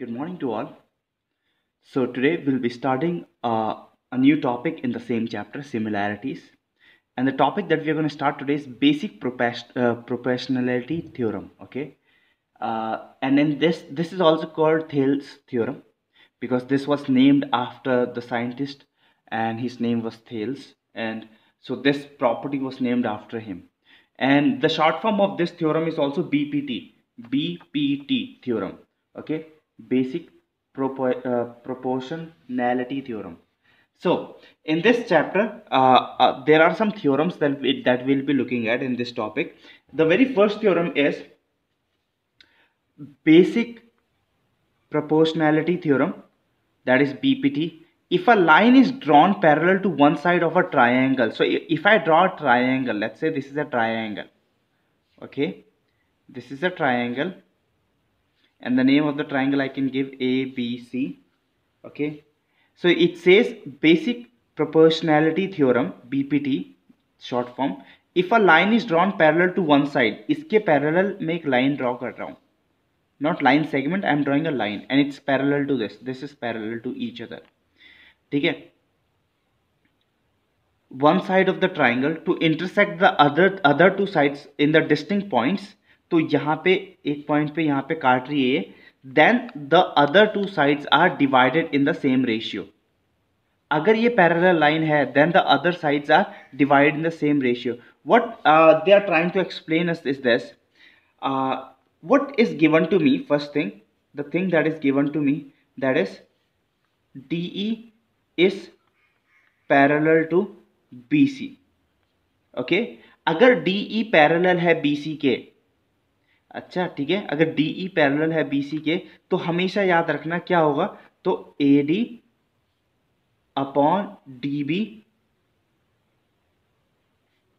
Good morning to all. So today we'll be starting a new topic in the same chapter, similarities. And the topic that we're going to start today is basic proportionality theorem. Okay, and then this is also called Thales theorem because this was named after the scientist, and his name was Thales, and so this property was named after him. And the short form of this theorem is also BPT theorem. Okay, basic proportionality theorem. So in this chapter, there are some theorems that we'll be looking at in this topic. The very first theorem is basic proportionality theorem, that is BPT. If a line is drawn parallel to one side of a triangle, so if I draw a triangle, let's say this is a triangle, okay, this is a triangle, and the name of the triangle I can give ABC. Okay, so it says basic proportionality theorem, BPT short form. If a line is drawn parallel to one side, इसके parallel में एक line draw कर रहा हूँ, not line segment, I am drawing a line and it's parallel to this is parallel to each other. ठीक है, one side of the triangle to intersect the other two sides in the distinct points. तो यहाँ पे एक point पे यहाँ पे काट रही है, then the other two sides are divided in the same ratio. अगर ये parallel line है, then the other sides are divided in the same ratio. What they are trying to explain us is this. What is given to me, first thing, the thing that is given to me, that is DE is parallel to BC. Okay, अगर DE parallel है BC के, अच्छा ठीक है, अगर DE parallel है BC के, तो हमेशा याद रखना क्या होगा, तो AD upon DB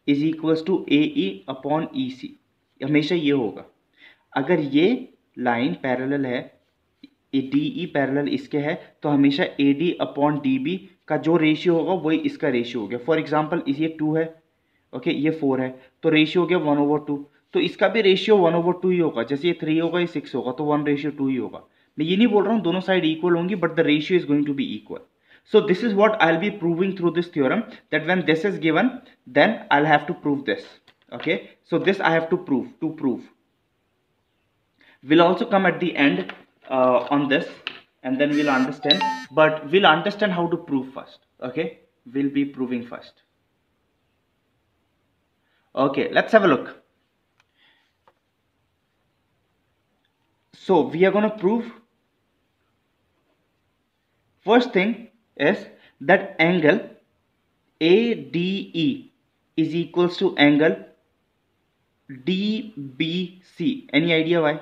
is equals to AE upon EC, हमेशा ये होगा. अगर ये लाइन पैरेलल है, DE पैरेलल इसके है, तो हमेशा AD अपॉन DB का जो रेशियो होगा वही इसका रेशियो हो गया. फॉर एग्जांपल ये 2 है, ओके, ये 4 है, तो रेशियो हो गया 1/2. तो इसका भी रेशियो 1/2 ही होगा. जैसे ये 3 होगा, ये 6 होगा, तो 1:2 ही होगा. मैं ये नहीं बोल रहा हूँ दोनों साइड इक्वल होंगी, but the ratio is going to be equal. So this is what I'll be proving through this theorem, that when this is given, then I'll have to prove this. Okay, so this I have to prove. We'll also come at the end on this, and then we'll understand, but we'll understand how to prove first. Okay, we'll be proving first. Okay, let's have a look. So we are going to prove, first thing is that angle ADE is equals to angle DBC. Any idea why?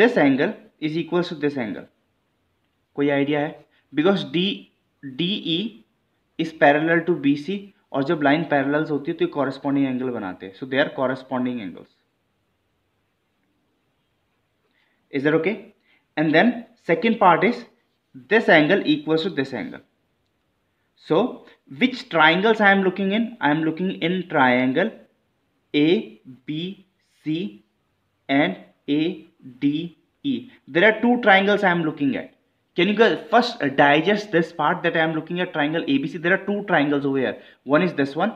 This angle is equals to this angle. कोई idea है? Because DE is parallel to BC, और जब line parallels होती है तो corresponding angle बनाते हैं. So they are corresponding angles. Is that okay? And then second part is this angle equals to this angle. So which triangles I am looking in? I am looking in triangle ABC and ADE. There are two triangles I am looking at. Can you guys first digest this part, that I am looking at triangle ABC? There are two triangles over here. One is this one,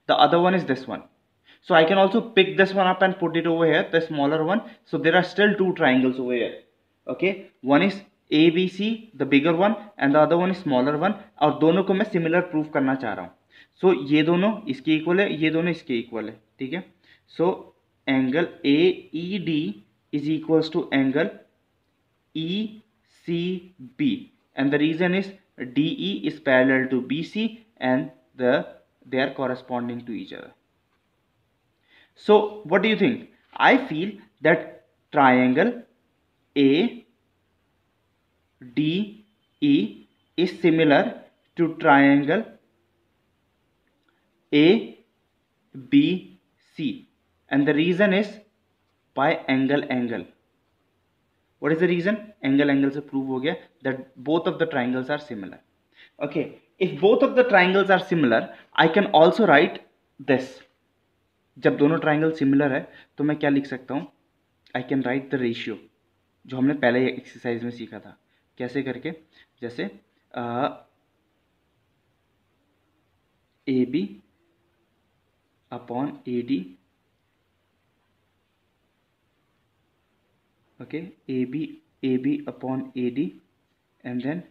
the other one is this one. So I can also pick this one up and put it over here, the smaller one. So there are still two triangles over here. Okay, one is ABC, the bigger one, and the other one is smaller one. और दोनों को मैं similar prove करना चाह रहा हूँ. सो ये दोनों इसके इक्वल है, ये दोनों इसके इक्वल है. ठीक है, so angle AED is equals to angle ECB, and the reason is DE is parallel to BC and they are corresponding to each other. So what do you think? I feel that triangle ADE is similar to triangle ABC, and the reason is by angle. What is the reason? Angle से prove हो गया that both of the triangles are similar. Okay, if both of the triangles are similar, I can also write this. जब दोनों triangle similar है तो मैं क्या लिख सकता हूँ? I can write the ratio. जो हमने पहले एक्सरसाइज में सीखा था। कैसे करके, जैसे A B upon A D, okay, A B upon A D and then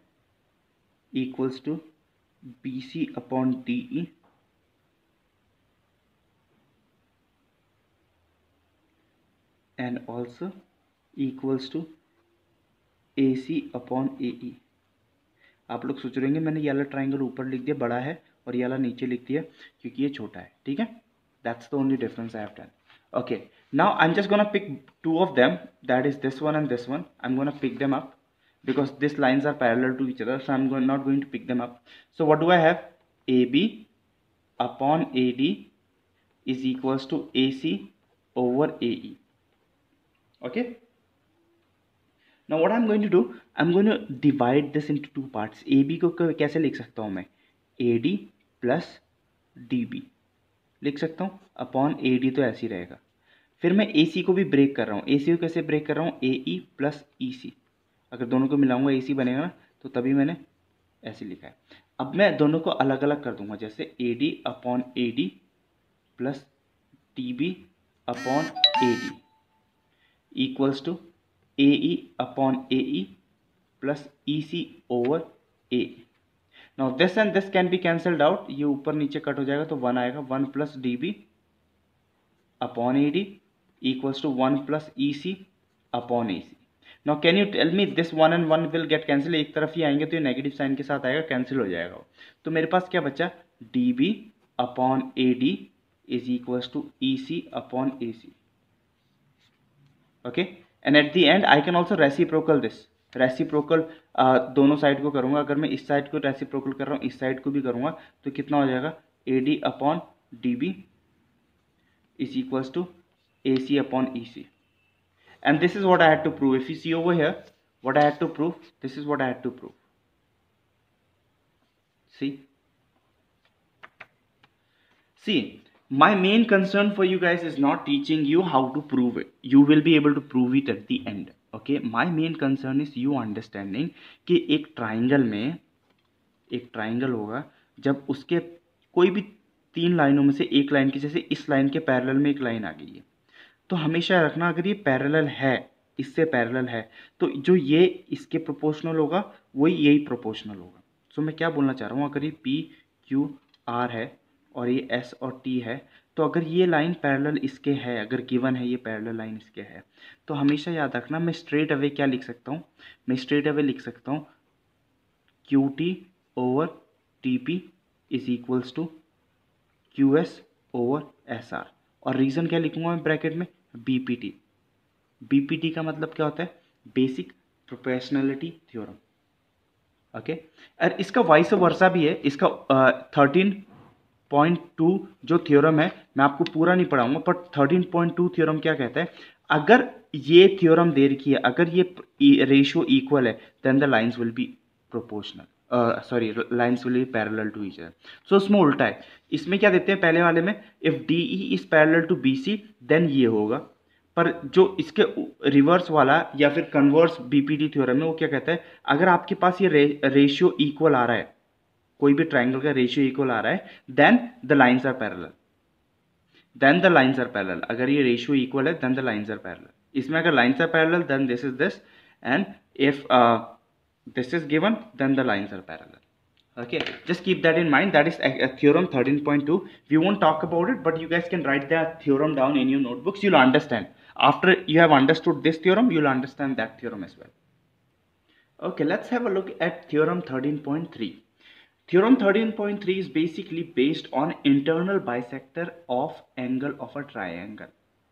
equals to B C upon D E and also equals to A C upon A E. आप लोग सोच रहे होंगे मैंने ये वाला ट्राइंगल ऊपर लिख दिया बड़ा है और ये वाला नीचे लिख दिया क्योंकि ये छोटा है, ठीक है। That's the only difference I have done. Okay, now I'm just gonna pick two of them, that is this one and this one. I'm gonna pick them up because these lines are parallel to each other, so I'm not going to pick them up. So what do I have? AB upon AD is equals to AC over AE. Okay, now what I'm going to do, I'm going to divide this into two parts. AB को कैसे लिख सकता हूँ मैं? AD plus DB लिख सकता हूँ, upon AD तो ऐसे ही रहेगा। फिर मैं AC को भी ब्रेक कर रहा हूँ। AC को कैसे ब्रेक कर रहा हूँ? AE प्लस EC, अगर दोनों को मिलाऊंगा AC बनेगा ना, तो तभी मैंने ऐसे लिखा है। अब मैं दोनों को अलग अलग कर दूंगा, जैसे AD upon AD plus TB upon AD equals to AE upon AE plus EC over AE। Now this and this can be cancelled out, ये ऊपर नीचे कट हो जाएगा तो 1 आएगा, 1 plus DB upon AD equals to 1 plus EC upon AC. Now can you tell me this 1 and 1 will get cancel, एक तरफ ही आएंगे तो ये नेगेटिव साइन के साथ आएगा, कैंसिल हो जाएगा। तो मेरे पास क्या बचा? DB upon AD is equals to EC upon AC. Okay, and at the end I can also reciprocal this. Reciprocal दोनों साइड को करूंगा, अगर मैं इस साइड को रेसिप्रोकल कर रहा हूँ इस साइड को भी करूंगा तो कितना हो जाएगा? AD upon DB is equals to AC upon EC. And this is what I had to prove. If you see over here, what I had to prove, this is what I had to prove. See, my main concern for you guys is not teaching you how to prove it. You will be able to prove it at the end. Okay, my main concern is you understanding कि एक triangle में एक triangle होगा, जब उसके कोई भी 3 लाइनों में से एक लाइन की, जैसे इस लाइन के पैरेलल में एक लाइन आ गई है, तो हमेशा रखना अगर ये पैरेलल है, इससे पैरेलल है, तो जो ये इसके प्रोपोर्शनल होगा वही यही प्रोपोर्शनल होगा। सो मैं क्या बोलना चाह रहा हूँ, अगर ये P Q R है और ये S और T है, तो अगर ये लाइन पैरेलल इसके है, अगर गिवन है ये पैरेलल लाइन इसके है, तो हमेशा याद रखना मैं स्ट्रेट अवे क्या लिख सकता हूँ? मैं स्ट्रेट अवे लिख सकता हूँ QT over TP is equals to QS over SR, और रीज़न क्या लिखूंगा मैं ब्रैकेट में? BPT। BPT का मतलब क्या होता है? Basic proportionality theorem. ओके, और इसका वाइस वर्सा भी है। इसका 13.2 जो थ्योरम है, मैं आपको पूरा नहीं पढ़ाऊंगा, पर 13.2 थ्योरम क्या कहता है? अगर ये थ्योरम दे रखी है, अगर ये रेशियो इक्वल है, then the lines will be proportional, lines will be parallel to each other. So इसमें उल्टा है। इसमें क्या देते हैं पहले वाले में? If DE is parallel to BC then ये होगा, पर जो इसके रिवर्स वाला या फिर कन्वर्स BPT थ्योरम है वो क्या कहता है? अगर आपके पास ये रेशियो इक्वल आ रहा है, कोई भी ट्राइंगल का रेशियो इक्वल आ रहा है, then the lines are parallel, then the lines are parallel. अगर ये रेशियो इक्वल है then the lines are parallel. इसमें अगर lines are parallel then this is this, and if this is given then the lines are parallel. Okay, just keep that in mind. That is theorem 13.2. We won't talk about it, but you guys can write that theorem down in your notebooks. You'll understand. After you have understood this theorem, you'll understand that theorem as well. Okay, let's have a look at theorem 13.3. Theorem 13.3 is basically based on internal bisector of angle of a triangle.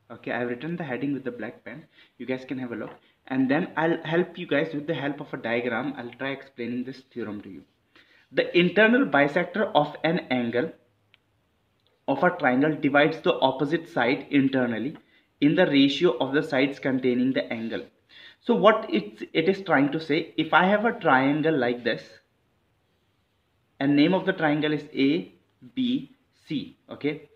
Okay, I have written the heading with the black pen. You guys can have a look, and then I'll help you guys with the help of a diagram. I'll try explaining this theorem to you. The internal bisector of an angle of a triangle divides the opposite side internally in the ratio of the sides containing the angle. So what it is trying to say, if I have a triangle like this, and name of the triangle is ABC, okay,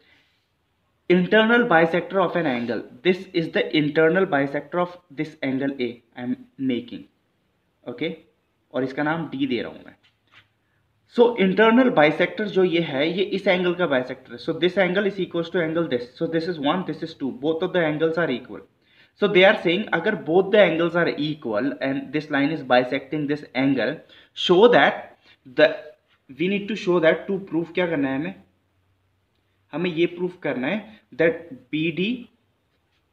internal bisector of an angle. This is the internal bisector of this angle A I am making. Okay, और इसका नाम D दे रहा हूं मैं. So internal bisector जो ये है, ये इस एंगल का bisector है. So this angle is equals to angle this. So this is 1, this is 2. Both of the angles are equal. So they are saying अगर both the angles are equal and this line is bisecting this angle, show that we need to show that to prove क्या करना है हमें ये proof करना है that BD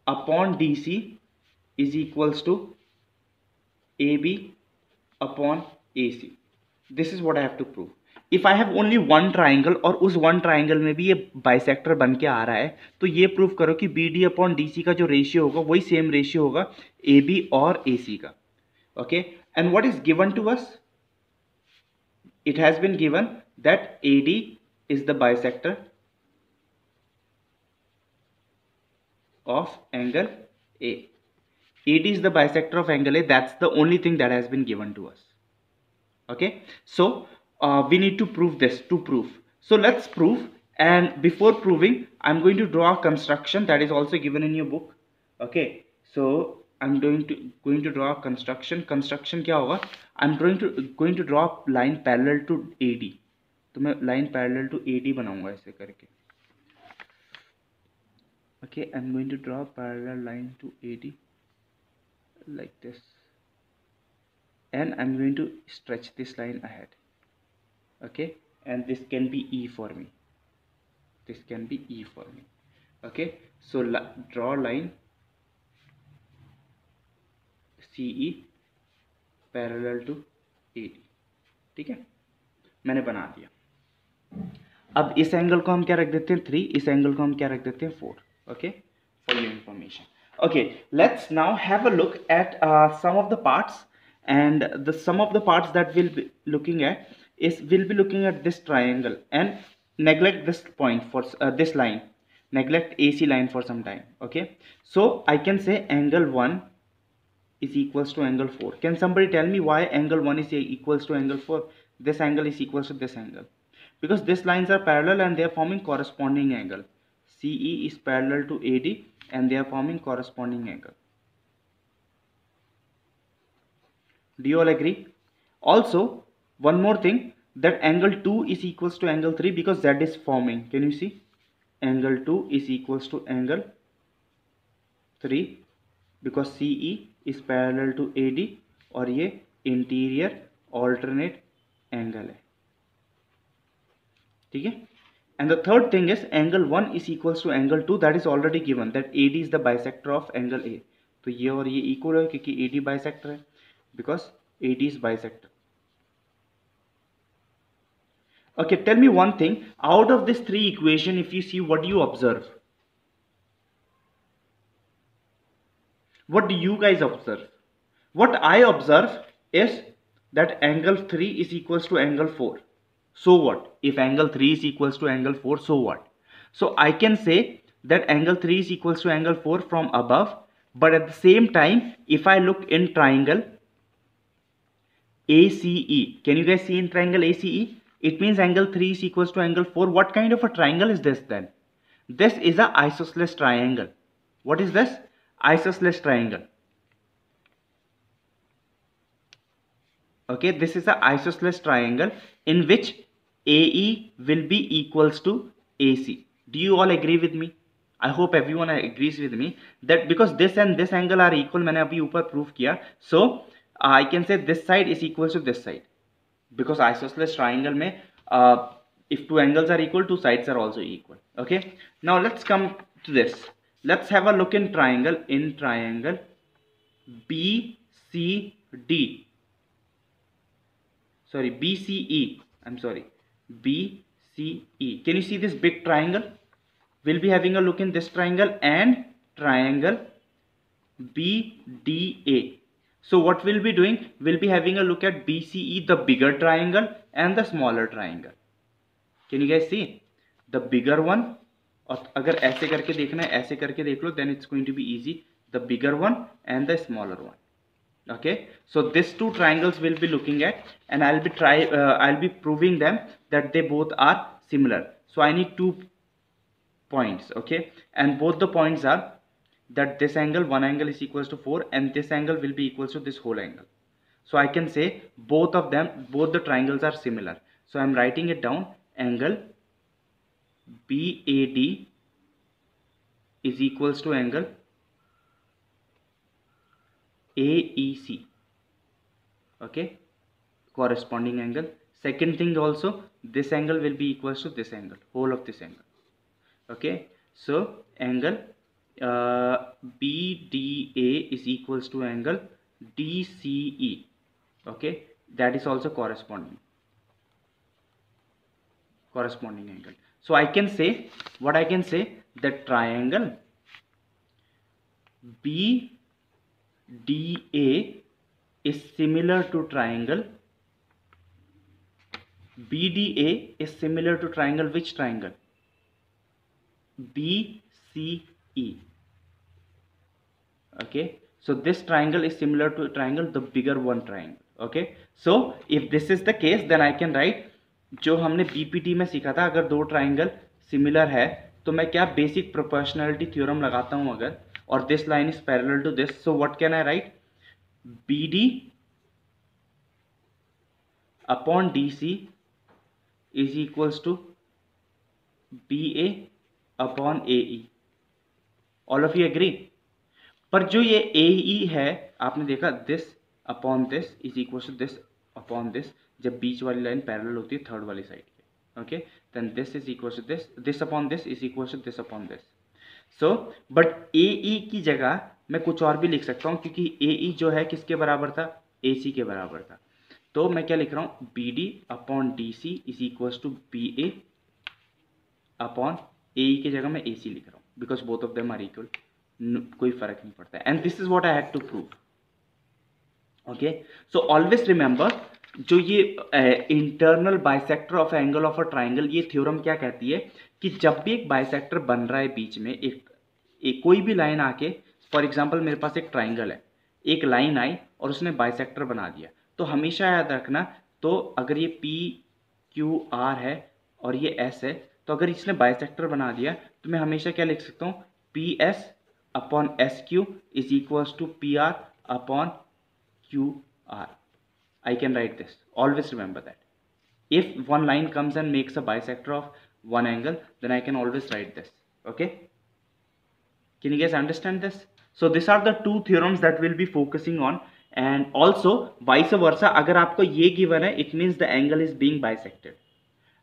upon DC is equals to AB upon AC. This is what I have to prove. If I have only one triangle और उस one triangle में भी ये bisector बन के आ रहा है, तो ये प्रूफ करो कि BD upon DC का जो रेशियो होगा वही सेम रेशियो होगा AB और AC का. Okay, and what is given to us? It has been given that AD is the bisector of angle A. AD is the bisector of angle A. That's the only thing that has been given to us. Okay, so we need to prove this. To prove, so let's prove, and before proving I'm going to draw a construction that is also given in your book. Okay, so I'm going to draw a construction. क्या होगा? I'm going to draw a line parallel to AD. तो मैं line parallel to AD बनाऊंगा ऐसे करके. Okay, I'm going to draw a parallel line to AD like this, and I'm going to stretch this line ahead. Okay, and this can be E for me. This can be E for me. Okay, so draw line CE parallel to AD. ठीक है, मैंने बना दिया. अब इस angle को हम क्या रख देते हैं 3, इस एंगल को हम क्या रख देते हैं 4. Okay, for your information. Okay, let's now have a look at some of the parts, and the some of the parts that we'll be looking at is we'll be looking at this triangle and neglect this point for this line, neglect AC line for some time. Okay, so I can say angle 1 is equals to angle 4. Can somebody tell me why angle 1 is equals to angle 4? This angle is equals to this angle because these lines are parallel and they are forming corresponding angle. CE is parallel to AD and they are forming corresponding angle. Do you all agree? Also, one more thing, that angle 2 is equals to angle 3 because Z is forming. Can you see? Angle 2 is equals to angle 3 because CE is parallel to AD और ये interior alternate angle है. ठीक है? And the third thing is angle 1 is equals to angle 2. That is already given that AD is the bisector of angle A. तो ये और ये equal है क्योंकि AD bisector है because AD is bisector. Okay, tell me one thing. Out of this 3 equation, if you see, what do you observe? What do you guys observe? What I observe is that angle 3 is equals to angle 4. So what? If angle 3 is equals to angle 4, so what? So I can say that angle 3 is equals to angle 4 from above, but at the same time, if I look in triangle ACE, can you guys see in triangle ACE? It means angle 3 is equals to angle 4. What kind of a triangle is this then? This is an isosceles triangle. What is this? Isosceles triangle. Okay, this is an isosceles triangle in which AE will be equals to AC. Do you all agree with me? I hope everyone agrees with me that because this and this angle are equal, मैंने अभी ऊपर prove किया. So I can say this side is equals to this side because isosceles triangle में if two angles are equal, two sides are also equal. Okay. Now let's come to this. Let's have a look in triangle. In triangle BCD. Sorry, BCE. I'm sorry, BCE. Can you see this big triangle? We'll be having a look in this triangle and triangle BDA. So what we'll be doing? We'll be having a look at BCE, the bigger triangle, and the smaller triangle. Can you guys see the bigger one? और अगर ऐसे करके देखना है, ऐसे करके देख लो, then it's going to be easy. The bigger one and the smaller one. Okay, so these two triangles we'll be looking at, and I'll be proving them that they both are similar. So I need two points, okay, and both the points are that this angle, one angle is equals to 4 and this angle will be equals to this whole angle. So I can say both of them, both the triangles are similar. So I'm writing it down. Angle BAD is equals to angle AEC, okay, corresponding angle. Second thing also, this angle will be equals to this angle, whole of this angle, okay. So angle BDA is equals to angle DCE, okay, that is also corresponding angle. So I can say, what I can say, that triangle BDA is similar to triangle BDA is similar to triangle, which triangle? BCE, okay. So this triangle is similar to a triangle, the bigger one triangle, okay. So if this is the case, then I can write, जो हमने BPT में सीखा था, अगर दो triangle similar है तो मैं क्या बेसिक प्रोपोर्शनलिटी थ्योरम लगाता हूं अगर, और this line is parallel to this, so what can I write? BD upon DC is equals to BA upon AE. All of you agree? पर जो ये AE है, आपने देखा this upon this is equal to this upon this, जब बीच वाली line parallel होती है थर्ड वाली साइड के, okay, then this is equal to this, this upon this is equal to this upon this. So but AE की जगह मैं कुछ और भी लिख सकता हूँ, क्योंकि AE जो है किसके बराबर था? AC के बराबर था. तो मैं क्या लिख रहा हूँ? BD upon DC is equal to BA upon AE की जगह मैं AC लिख रहा हूँ, because both of them are equal, कोई फर्क नहीं पड़ता है. And this is what I had to prove, okay. So always remember, जो ये internal bisector of angle of a triangle, ये थ्योरम क्या कहती है कि जब भी एक बाइसेक्टर बन रहा है बीच में, एक कोई भी लाइन आके, फॉर एग्जांपल मेरे पास एक ट्राइंगल है, एक लाइन आई और उसने बाइसेक्टर बना दिया, तो हमेशा याद रखना, तो अगर ये PQR है और ये S है, तो अगर इसने बाइसेक्टर बना दिया तो मैं हमेशा क्या लिख सकता हूँ? PS upon SQ is equals to PR upon QR. I can write this. Always remember that. If one line comes and makes a bisector of one angle, then I can always write this. Okay? Can you guys understand this? So these are the two theorems that we'll be focusing on. And also vice versa, अगर आपको ये given है, it means the angle is being bisected.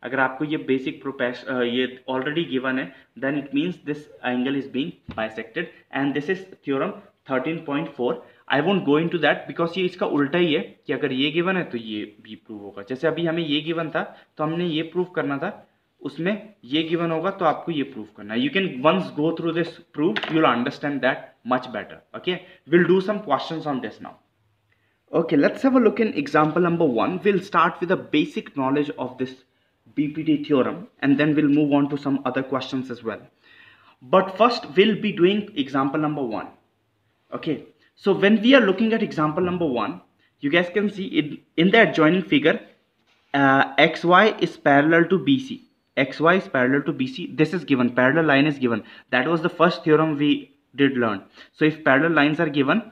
अगर आपको ये basic ये already given है, then it means this angle is being bisected. And this is theorem 13.4. I won't go into that, because ये इसका उल्टा ही है कि अगर ये गिवन है तो ये भी प्रूव होगा. जैसे अभी हमें ये गिवन था तो हमने ये प्रूव करना था, उसमें ये गिवन होगा तो आपको ये प्रूव करना है. You can once go through this proof, you will understand that much better. Okay, will do some questions on this now. Okay, let's have a look in example number 1. Will start with the basic knowledge of this BPT theorem and then we'll move on to some other questions as well. But first we'll be doing example number 1. Okay, so when we are looking at example number 1, you guys can see in the adjoining figure, XY is parallel to BC. XY is parallel to BC. This is given. Parallel line is given. That was the first theorem we did learn. So if parallel lines are given,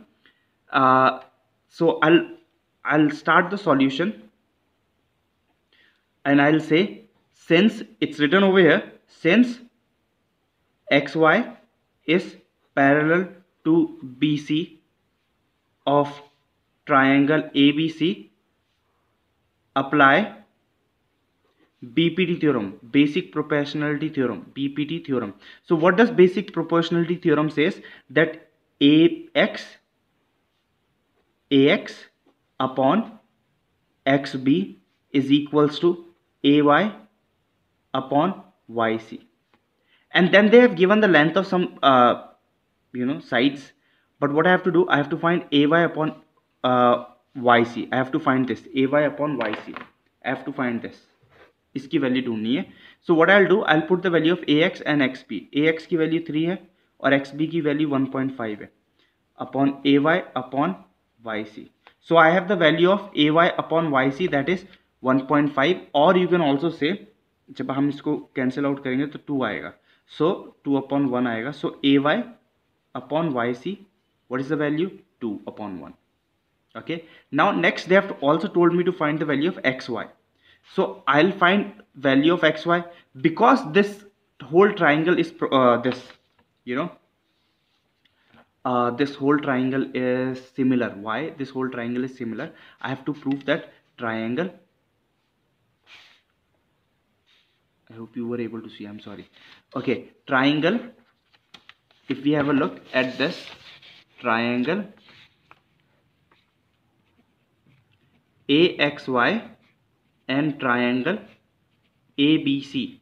so I'll start the solution, and I'll say, since it's written over here, since XY is parallel to BC of triangle ABC, apply BPT theorem, basic proportionality theorem, BPT theorem. So what does basic proportionality theorem says? That AX upon XB is equals to AY upon YC. And then they have given the length of some sides, but what I have to do, I have to find AY upon YC. I have to find this AY upon YC. I have to find this, इसकी value ढूंढनी है. So what I'll do, I'll put the value of AX and XB. AX की value 3 है और XB की value 1.5 है, upon AY upon YC. So I have the value of AY upon YC, that is 1.5, or you can also say, जब हम इसको cancel out करेंगे तो 2 आएगा. सो 2/1 आएगा. सो AY upon YC, what is the value? 2/1. Okay, now next they have also told me to find the value of XY. So I'll find value of XY because this whole triangle is this, you know, this whole triangle is similar. Why this whole triangle is similar? I have to prove that triangle. I hope you were able to see. I'm sorry. Okay, triangle. If we have a look at this triangle AXY and triangle ABC,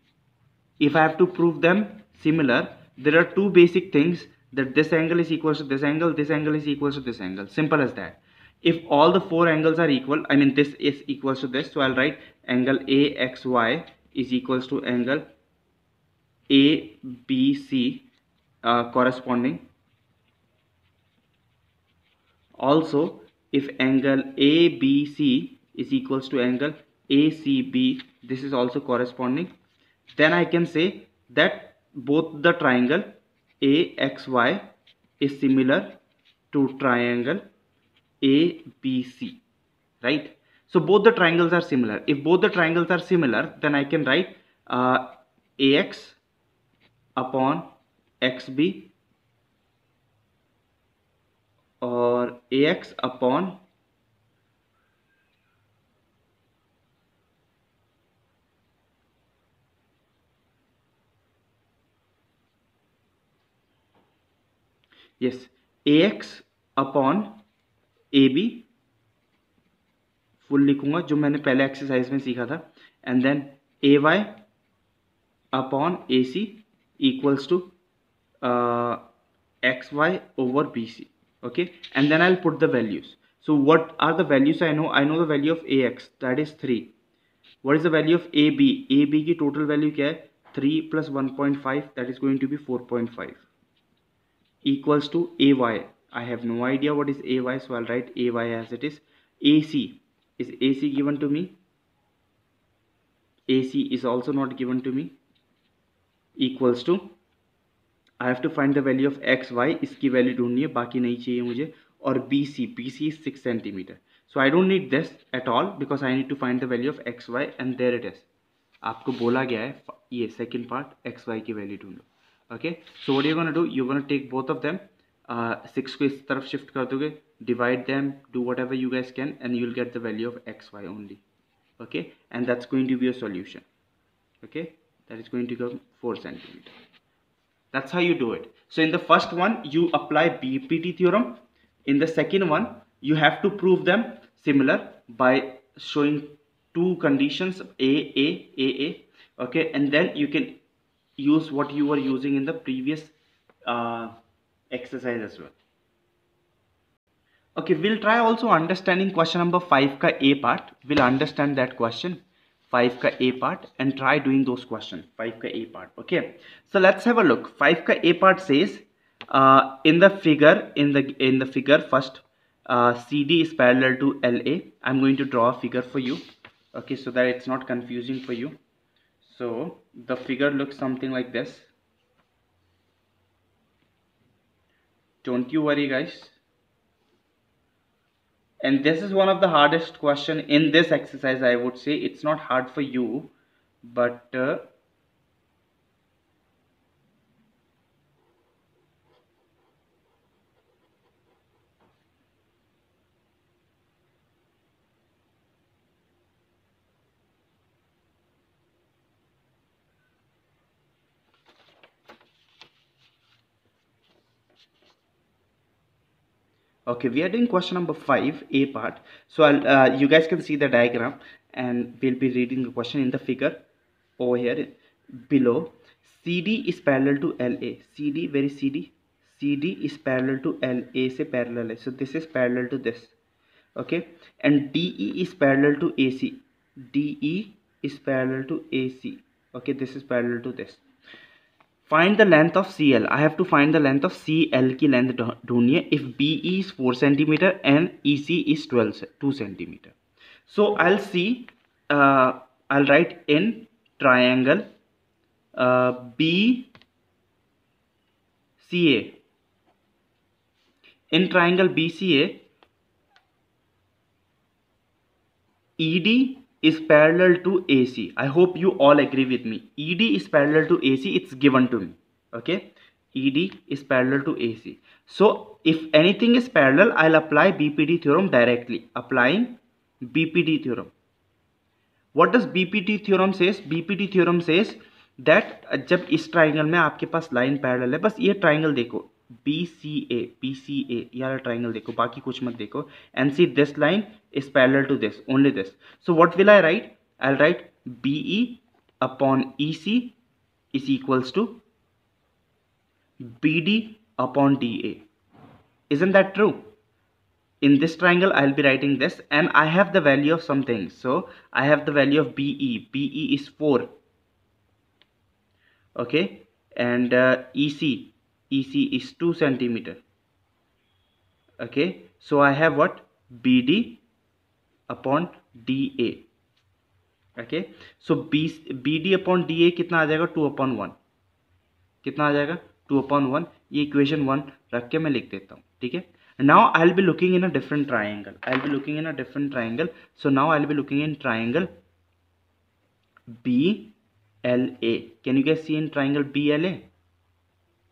if I have to prove them similar, there are two basic things, that this angle is equal to this angle is equal to this angle. Simple as that. If all the four angles are equal, I mean this is equal to this, so I'll write angle AXY is equals to angle ABC corresponding. Also, if angle ABC is equals to angle ACB, this is also corresponding, then I can say that both the triangle AXY is similar to triangle ABC, right? So both the triangles are similar. If both the triangles are similar, then I can write AX upon XB or AX upon AX upon AB full लिखूंगा जो मैंने पहले exercise में सीखा था, and then AY upon AC equals to XY over BC. Okay, and then I'll put the values. So what are the values? I know the value of AX, that is 3. What is the value of AB? AB की total value क्या है? 3 plus 1.5, that is going to be 4.5, equals to AY. I have no idea what is AY, so I'll write AY as it is. AC, is AC given to me? AC is also not given to me. Equals to, I have to find the value of XY, इसकी value ढूंढनी है, बाकी नहीं चाहिए मुझे. और BC is 6 centimeter. So I don't need this at all because I need to find the value of XY, and there it is. आपको बोला गया है ये सेकेंड पार्ट, XY की वैल्यू ढूंढो. Okay, so what you're gonna do, you're gonna take both of them, 6 को इस तरफ शिफ्ट कर दोगे, divide them, do whatever you guys can, and you'll get the value of XY only. Okay, and that's going to be a solution. Okay, that is going to come 4 centimeter. That's how you do it. So in the first one you apply BPT theorem. In the second one you have to prove them similar by showing two conditions AA. Okay, and then you can use what you were using in the previous exercise as well. Okay, we'll try also understanding question number 5 ka A part. We'll understand that question 5 ka A part and try doing those questions 5 ka A part. Okay, so let's have a look. 5 ka A part says in the figure first, CD is parallel to LA. I'm going to draw a figure for you, okay, so that it's not confusing for you. So the figure looks something like this. Don't you worry, guys. And this is one of the hardest question in this exercise. I would say it's not hard for you, but okay, we are doing question number 5 A part. So you guys can see the diagram, and we'll be reading the question in the figure over here below. CD is parallel to LA. CD, where is CD? CD is parallel to LA से parallel है. So this is parallel to this. Okay, and DE is parallel to AC. DE is parallel to AC. Okay, this is parallel to this. Find the length of CL. I have to find the length of CL की length ढूंढनी है. If BE is 4 centimeter and EC is 2 centimeter. So I'll see. I'll write in triangle B BCA, in triangle BCA, ED is parallel to AC. I hope you all agree with me. ED is parallel to AC. It's given to me. Okay, ED is parallel to AC. So if anything is parallel, I'll apply BPD theorem directly. Applying BPD theorem. What does BPD theorem says? BPD theorem says that जब इस triangle में आपके पास line parallel है, बस ये triangle देखो BCA, PCA, ये वाला ट्राइंगल देखो, बाकी कुछ मत देखो, and see this line is parallel to this, only this. So what will I write? I'll write BE upon EC is equals to BD upon DA. Isn't that true? In this triangle I'll be writing this, and I have the value of something. So I have the value of BE. BE is 4. Okay, and EC is 2 centimeter. Okay, so I have what? BD upon DA. Okay, so BD upon DA कितना आ जाएगा? 2/1. कितना आ जाएगा? 2/1. ये equation 1 रख के मैं लिख देता हूँ. ठीक है. Now I'll be looking in a different triangle. So now I'll be looking in triangle BLA. Can you guys see in triangle BLA?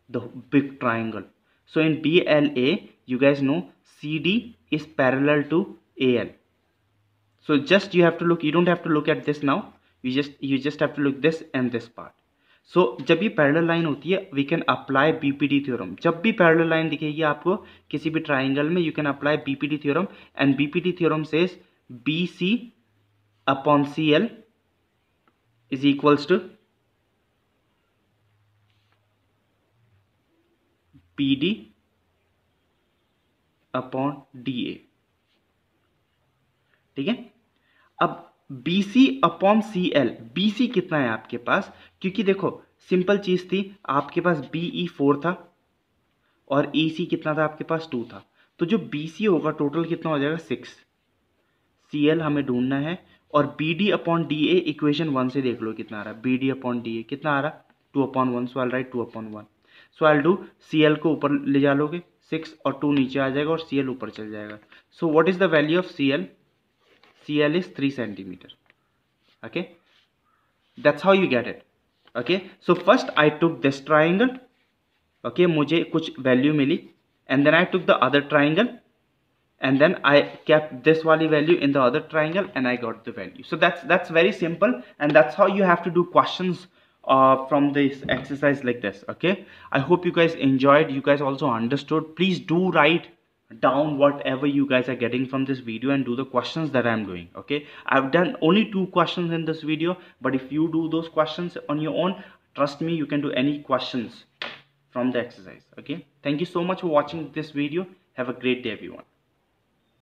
The big triangle. So in BLA, you guys know CD is parallel to AL. So just you have to look. You don't have to look at this now. You just have to look this and this part. So जब ये parallel line होती है, we can apply BPD theorem. जब भी parallel line दिखेगी आपको किसी भी ट्राइंगल में, you can apply BPD theorem, and BPD theorem says BC upon CL is equals to BD upon DA. ठीक है. अब BC अपॉन CL, BC कितना है आपके पास? क्योंकि देखो सिंपल चीज थी, आपके पास BE 4 था और EC कितना था आपके पास? 2 था. तो जो BC होगा टोटल कितना हो जाएगा? 6. CL हमें ढूंढना है, और BD अपॉन DA इक्वेशन 1 से देख लो कितना आ रहा है. BD अपॉन DA कितना आ रहा? 2/1. So I write 2/1. So I do CL को ऊपर ले जा लोगे 6 और 2 नीचे आ जाएगा और CL ऊपर चल जाएगा. So what is the value of CL? CL is 3 centimeter. Okay, that's how you get it. Okay, so first I took this triangle. Okay, मुझे कुछ value milli, and then I took the other triangle, and then I kept this wali value in the other triangle, and I got the value. So that's very simple, and that's how you have to do questions from this exercise like this. Okay, I hope you guys enjoyed. You guys also understood. Please do write down whatever you guys are getting from this video and do the questions that I'm doing. Okay, I've done only 2 questions in this video, but if you do those questions on your own, trust me, you can do any questions from the exercise. Okay, thank you so much for watching this video. Have a great day, everyone.